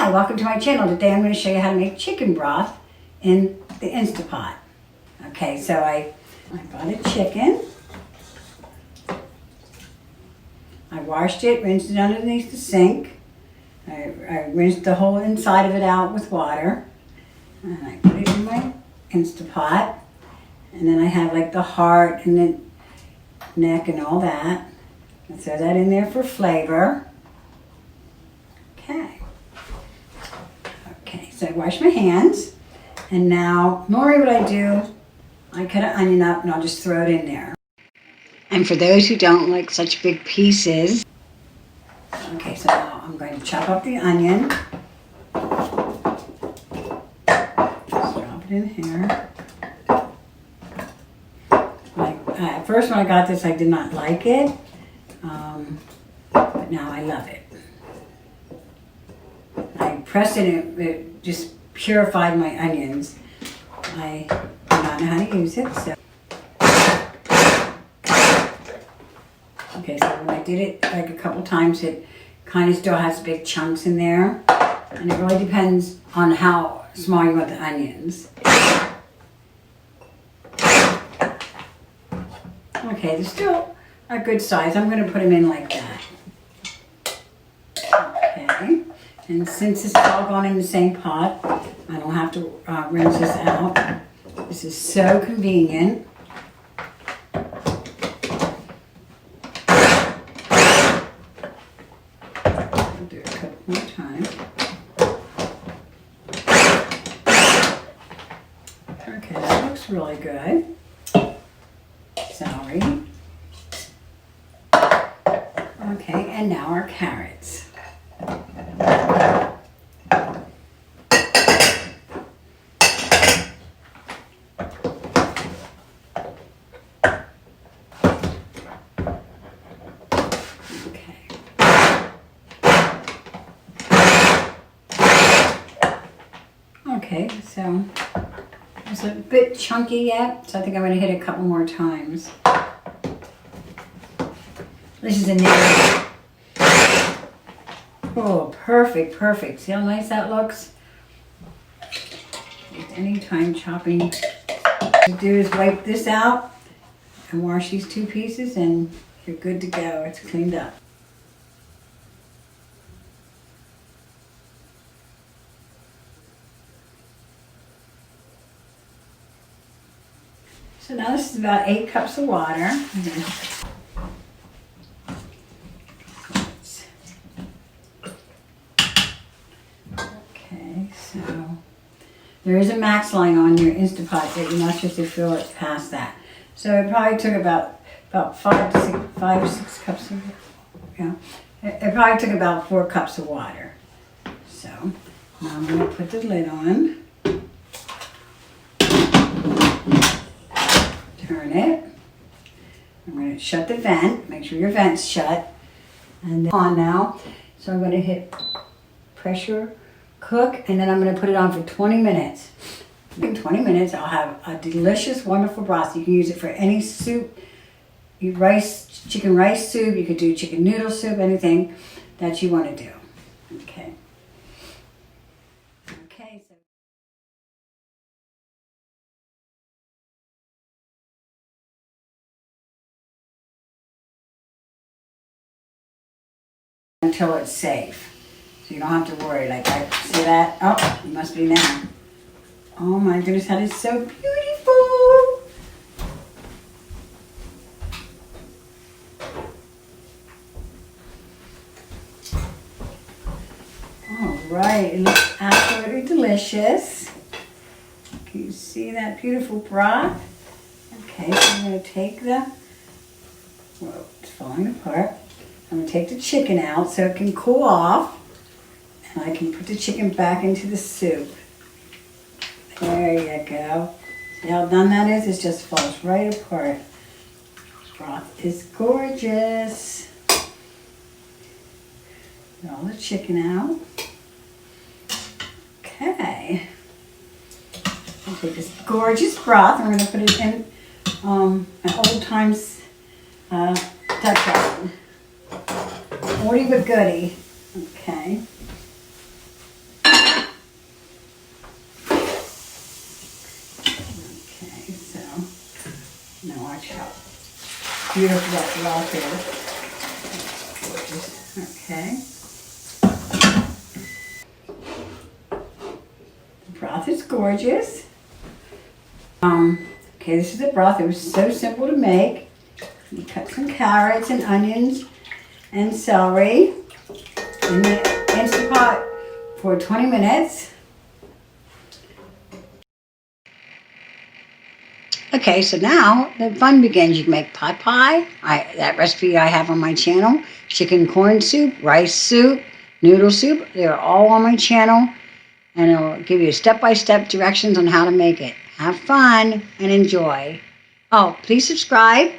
Hi, welcome to my channel. Today I'm going to show you how to make chicken broth in the Instant Pot. Okay, so I bought a chicken. I washed it, rinsed it underneath the sink. I rinsed the whole inside of it out with water. And I put it in my Instant Pot. And then I have like the heart and the neck and all that. I throw that in there for flavor. Okay, so I wash my hands. And now, normally what I do, I cut an onion up and I'll just throw it in there. And for those who don't like such big pieces, okay, so now I'm going to chop up the onion. Just drop it in here. At first when I got this, I did not like it, but now I love it. I pressed it and it just purified my onions. I do not know how to use it, so. Okay, so when I did it like a couple times, it kind of still has big chunks in there. And it really depends on how small you want the onions. Okay, they're still a good size. I'm going to put them in like that. Okay, and since this is all gone in the same pot, I don't have to rinse this out. This is so convenient. I'll do it a couple more times. Okay, that looks really good. Celery. Okay, and now our carrots. Okay, so it's a bit chunky yet, so I think I'm going to hit it a couple more times. This is a nail. Oh, perfect, perfect. See how nice that looks? Anytime chopping, what you do is wipe this out and wash these two pieces and you're good to go. It's cleaned up. So now this is about 8 cups of water. Okay, so there is a max line on your Instant Pot that you're not supposed to fill it past that. So it probably took about 5 or 6 cups of, it probably took about 4 cups of water. So now I'm going to put the lid on. Turn it. I'm going to shut the vent. Make sure your vent's shut. And then on now. So I'm going to hit pressure cook, and then I'm going to put it on for 20 minutes. In 20 minutes, I'll have a delicious, wonderful broth. You can use it for any soup. Chicken rice soup. You could do chicken noodle soup. Anything that you want to do. Okay. Okay. So until it's safe. So you don't have to worry. Like, I see that? Oh, it must be now. Oh my goodness, that is so beautiful. All right, it looks absolutely delicious. Can you see that beautiful broth? Okay, so I'm going to take whoa, it's falling apart. I'm going to take the chicken out so it can cool off. And I can put the chicken back into the soup. There you go. See how done that is? It just falls right apart. Broth is gorgeous. Get all the chicken out. Okay. I'll take this gorgeous broth. I'm going to put it in an old times Dutch oven. Oldie but goodie. Okay. beautiful that broth is. Okay. The broth is gorgeous. Okay, this is the broth. It was so simple to make. You cut some carrots and onions and celery in the Instant Pot for 20 minutes. Okay, so now the fun begins. You can make pot pie. That recipe I have on my channel. Chicken corn soup, rice soup, noodle soup. They're all on my channel. And it'll give you step-by-step directions on how to make it. Have fun and enjoy. Oh, please subscribe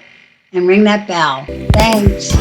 and ring that bell. Thanks.